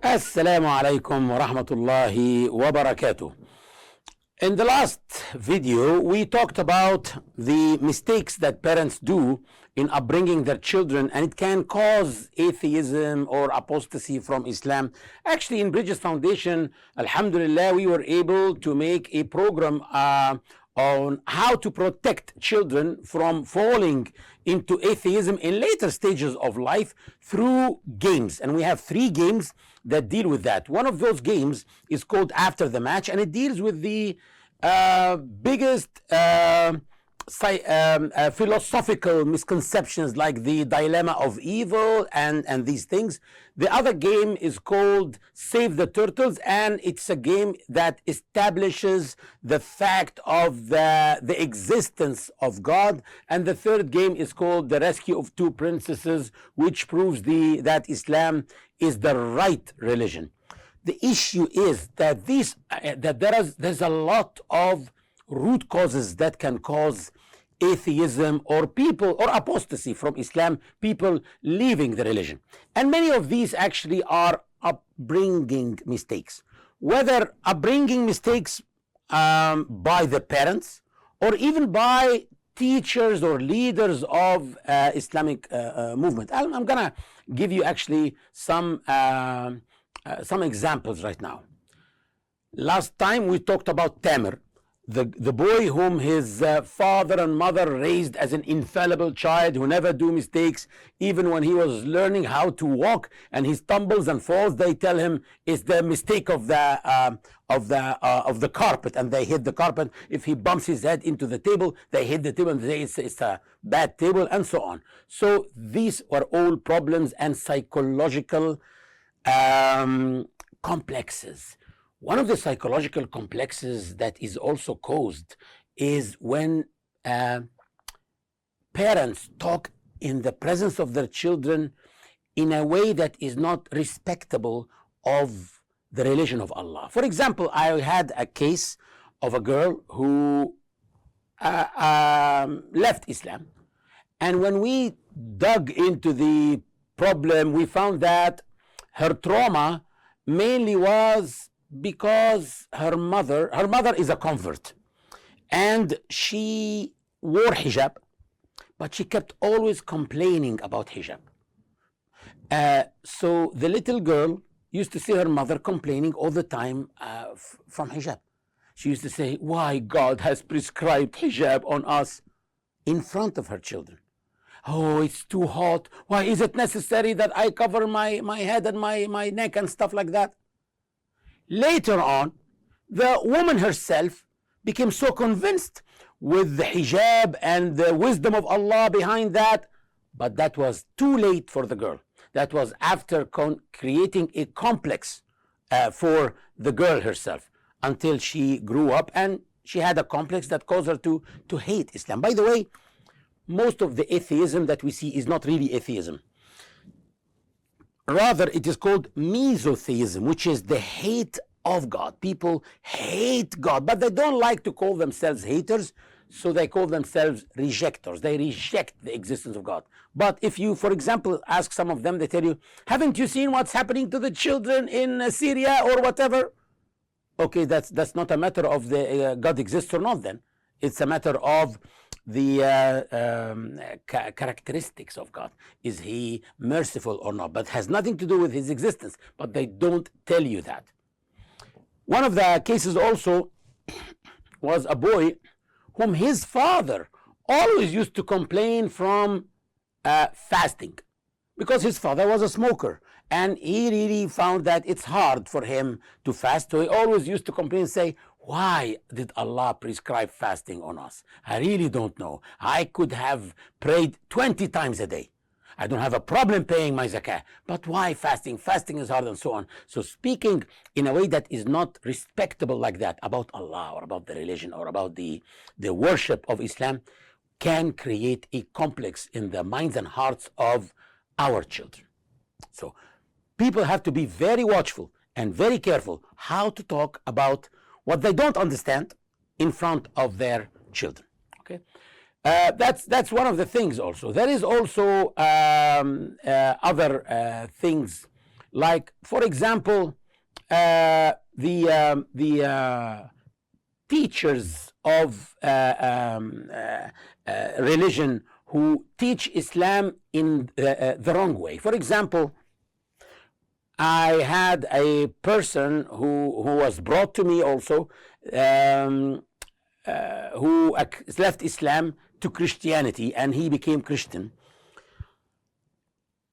Assalamu alaikum wa rahmatullahi wa barakatuh. In the last video, we talked about the mistakes that parents do in upbringing their children, and it can cause atheism or apostasy from Islam. Actually, in Bridges Foundation, alhamdulillah, we were able to make a program on how to protect children from falling into atheism in later stages of life through games. And we have 3 games that deal with that. One of those games is called After the Match, and it deals with the biggest philosophical misconceptions like the dilemma of evil and these things. The other game is called Save the Turtles, and it's a game that establishes the fact of the existence of God. And the third game is called The Rescue of Two Princesses, which proves that Islam is the right religion. The issue is that there's a lot of root causes that can cause atheism or apostasy from Islam, people leaving the religion. And many of these actually are upbringing mistakes, whether upbringing mistakes by the parents or even by teachers or leaders of Islamic movement. I'm gonna give you actually some examples right now. Last time we talked about Tamer, the boy whom his father and mother raised as an infallible child who never do mistakes. Even when he was learning how to walk and he stumbles and falls, they tell him it's the mistake of the carpet, and they hit the carpet. If he bumps his head into the table, they hit the table and they say it's a bad table, and so on. So these are all problems and psychological complexes. One of the psychological complexes that is also caused is when parents talk in the presence of their children in a way that is not respectable of the religion of Allah. For example, I had a case of a girl who left Islam, and when we dug into the problem, we found that her trauma mainly was because her mother is a convert, and she wore hijab, but she kept always complaining about hijab. So the little girl used to see her mother complaining all the time from hijab. She used to say, why God has prescribed hijab on us, in front of her children. Oh, it's too hot. Why is it necessary that I cover my head and my neck and stuff like that? Later on, the woman herself became so convinced with the hijab and the wisdom of Allah behind that, but that was too late for the girl. That was after creating a complex for the girl herself, until she grew up and she had a complex that caused her to hate Islam. By the way, most of the atheism that we see is not really atheism. Rather, it is called mesotheism, which is the hate of God. People hate God, but they don't like to call themselves haters, so they call themselves rejectors. They reject the existence of God. But if you, for example, ask some of them, they tell you, haven't you seen what's happening to the children in Syria or whatever? Okay, that's not a matter of the God exists or not then. It's a matter of the characteristics of God. Is he merciful or not? But has nothing to do with his existence. But they don't tell you that. One of the cases also was a boy whom his father always used to complain from fasting, because his father was a smoker, and he really found that it's hard for him to fast. So he always used to complain and say, why did Allah prescribe fasting on us? I really don't know. I could have prayed 20 times a day. I don't have a problem paying my zakah. But why fasting? Fasting is hard, and so on. So speaking in a way that is not respectable like that about Allah or about the religion or about the worship of Islam can create a complex in the minds and hearts of our children. So people have to be very watchful and very careful how to talk about what they don't understand in front of their children. Okay, that's one of the things. Also, there is also other things Like, for example, the teachers of religion who teach Islam in the wrong way. For example, I had a person who was brought to me also, who left Islam to Christianity, and he became Christian.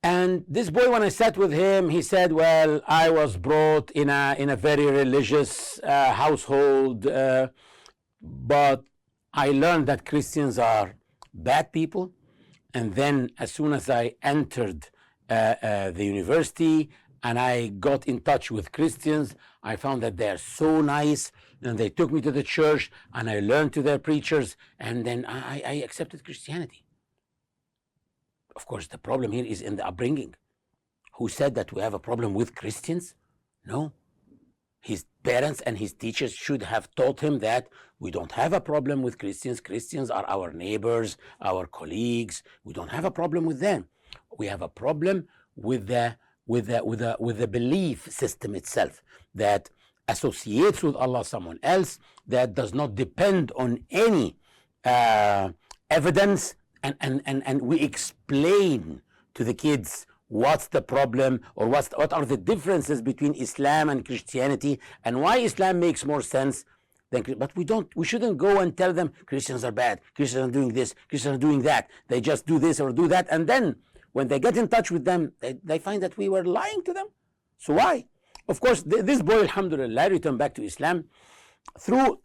And this boy, when I sat with him, he said, well, I was brought in a very religious household, but I learned that Christians are bad people. And then as soon as I entered the university and I got in touch with Christians, I found that they're so nice, and they took me to the church and I learned to their preachers, and then I accepted Christianity. Of course, the problem here is in the upbringing. Who said that we have a problem with Christians? No. His parents and his teachers should have taught him that we don't have a problem with Christians. Christians are our neighbors, our colleagues. We don't have a problem with them. We have a problem with the belief system itself that associates with Allah someone else, that does not depend on any evidence, and we explain to the kids what's the problem, or what are the differences between Islam and Christianity, and why Islam makes more sense than. But we shouldn't go and tell them Christians are bad, Christians are doing this, Christians are doing that, they just do this or do that, and then when they get in touch with them, they find that we were lying to them. So why? Of course, this boy, alhamdulillah, returned back to Islam through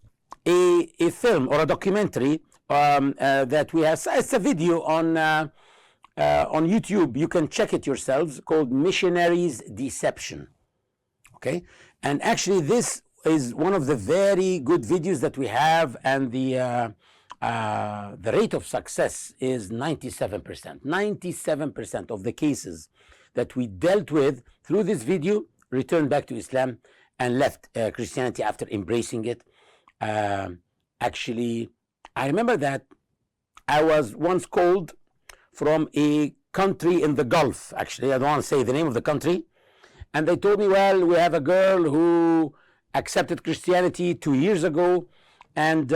a film or a documentary that we have. It's a video on YouTube. You can check it yourselves, called Missionaries' Deception. Okay, and actually this is one of the very good videos that we have, and the rate of success is 97%. 97% of the cases that we dealt with through this video returned back to Islam and left Christianity after embracing it. Actually, I remember that I was once called from a country in the Gulf. Actually, I don't want to say the name of the country. And they told me, well, we have a girl who accepted Christianity 2 years ago, and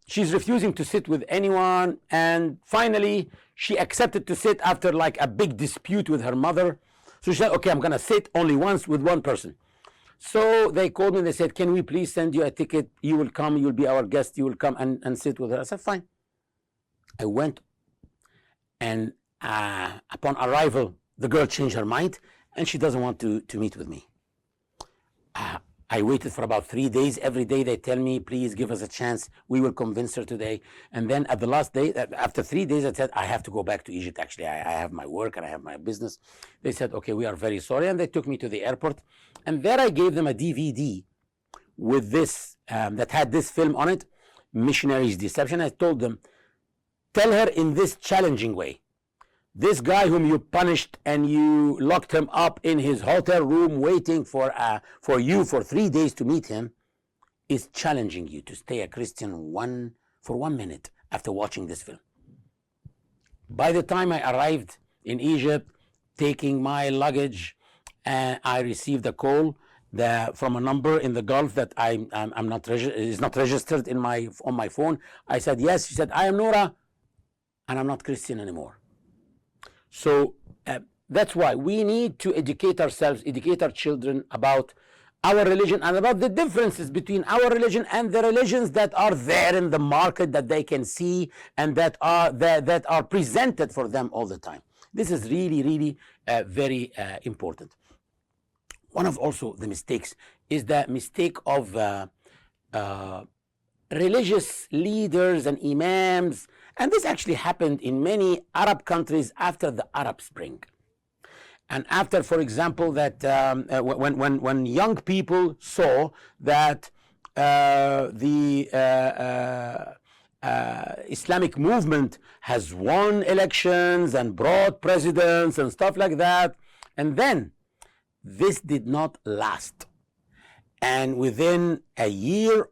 she's refusing to sit with anyone. And finally, she accepted to sit after like a big dispute with her mother. So she said, okay, I'm going to sit only once with one person. So they called me and they said, can we please send you a ticket? You will come, you'll be our guest, you will come and sit with her. I said, fine. I went, and upon arrival, the girl changed her mind and she doesn't want to meet with me. I waited for about 3 days. Every day they tell me, please give us a chance. We will convince her today. And then at the last day, after 3 days, I said, I have to go back to Egypt. Actually, I have my work and I have my business. They said, okay, we are very sorry. And they took me to the airport. And there I gave them a DVD with this, that had this film on it, Missionaries' Deception. I told them, tell her in this challenging way, this guy whom you punished and you locked him up in his hotel room waiting for you for 3 days to meet him is challenging you to stay a Christian for 1 minute after watching this film. By the time I arrived in Egypt, taking my luggage, I received a call from a number in the Gulf that is not registered on my phone. I said yes. She said, I am Noura, and I'm not Christian anymore. So that's why we need to educate ourselves, educate our children about our religion and about the differences between our religion and the religions that are there in the market that they can see and that are presented for them all the time. This is really, really very important. One of also the mistakes is the mistake of religious leaders and imams. And this actually happened in many Arab countries after the Arab Spring. And after, for example, that when young people saw that the Islamic movement has won elections and brought presidents and stuff like that, and then this did not last. And within a year,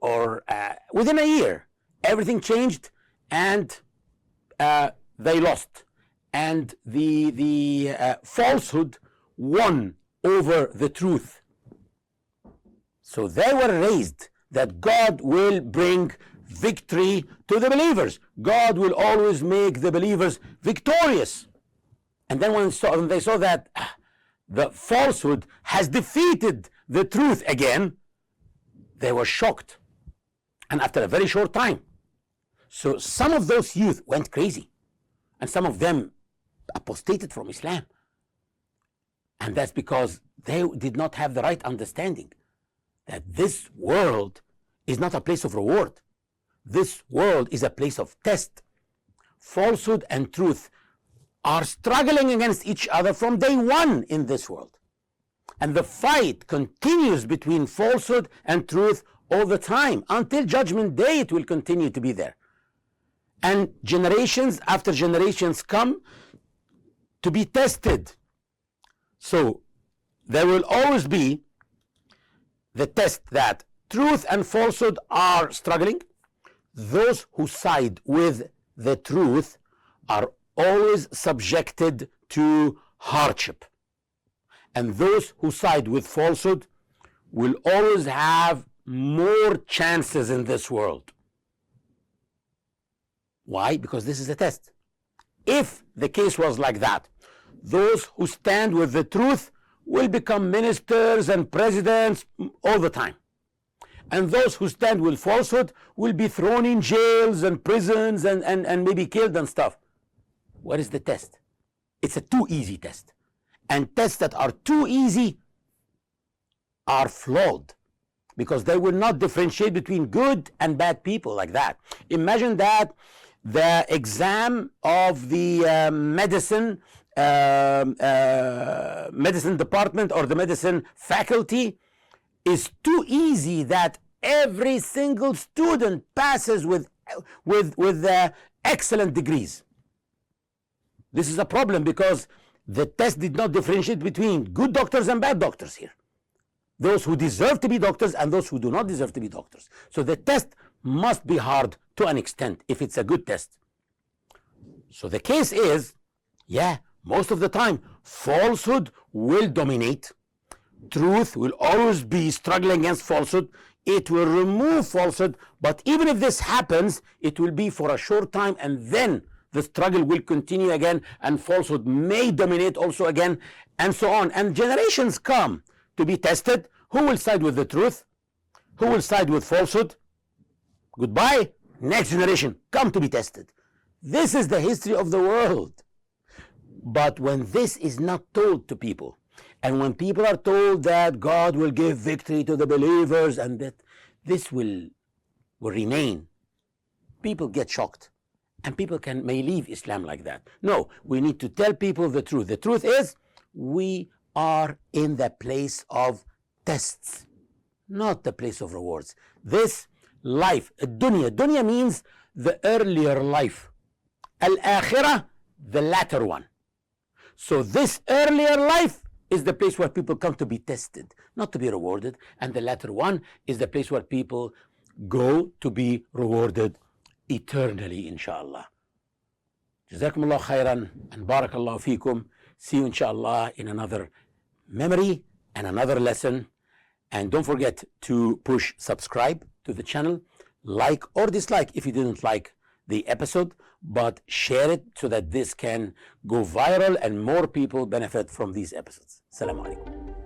everything changed, and they lost, and the falsehood won over the truth. So they were raised that God will bring victory to the believers. God will always make the believers victorious. And then when they saw that the falsehood has defeated the truth again, they were shocked. And after a very short time, so some of those youth went crazy, and some of them apostated from Islam. And that's because they did not have the right understanding that this world is not a place of reward. This world is a place of test. Falsehood and truth are struggling against each other from day one in this world. And the fight continues between falsehood and truth all the time. Until Judgment Day, it will continue to be there. And generations after generations come to be tested. So there will always be the test that truth and falsehood are struggling. Those who side with the truth are always subjected to hardship. And those who side with falsehood will always have more chances in this world. Why? Because this is a test. If the case was like that, those who stand with the truth will become ministers and presidents all the time. And those who stand with falsehood will be thrown in jails and prisons and maybe killed and stuff. What is the test? It's a too easy test. And tests that are too easy are flawed, because they will not differentiate between good and bad people like that. Imagine that the exam of the medicine department or the medicine faculty is too easy that every single student passes with excellent degrees. This is a problem because the test did not differentiate between good doctors and bad doctors here. Those who deserve to be doctors and those who do not deserve to be doctors. So the test must be hard to an extent if it's a good test. So the case is, most of the time, falsehood will dominate. Truth will always be struggling against falsehood. It will remove falsehood, but even if this happens, it will be for a short time, and then the struggle will continue again, and falsehood may dominate also again, and so on. And generations come to be tested. Who will side with the truth? Who will side with falsehood? Goodbye. Next generation come to be tested. This is the history of the world. But when this is not told to people, and when people are told that God will give victory to the believers and that this will remain, people get shocked, and people may leave Islam like that. No, we need to tell people the truth. The truth is, we are in the place of tests, not the place of rewards. This life, dunya means the earlier life. Al-akhirah, the latter one. So this earlier life is the place where people come to be tested, not to be rewarded. And the latter one is the place where people go to be rewarded eternally, inshallah. Jazakumullah khairan and barakallahu feekum. See you, inshallah, in another memory and another lesson. And don't forget to push subscribe to the channel, like or dislike if you didn't like the episode, but share it so that this can go viral and more people benefit from these episodes. Assalamu alaikum.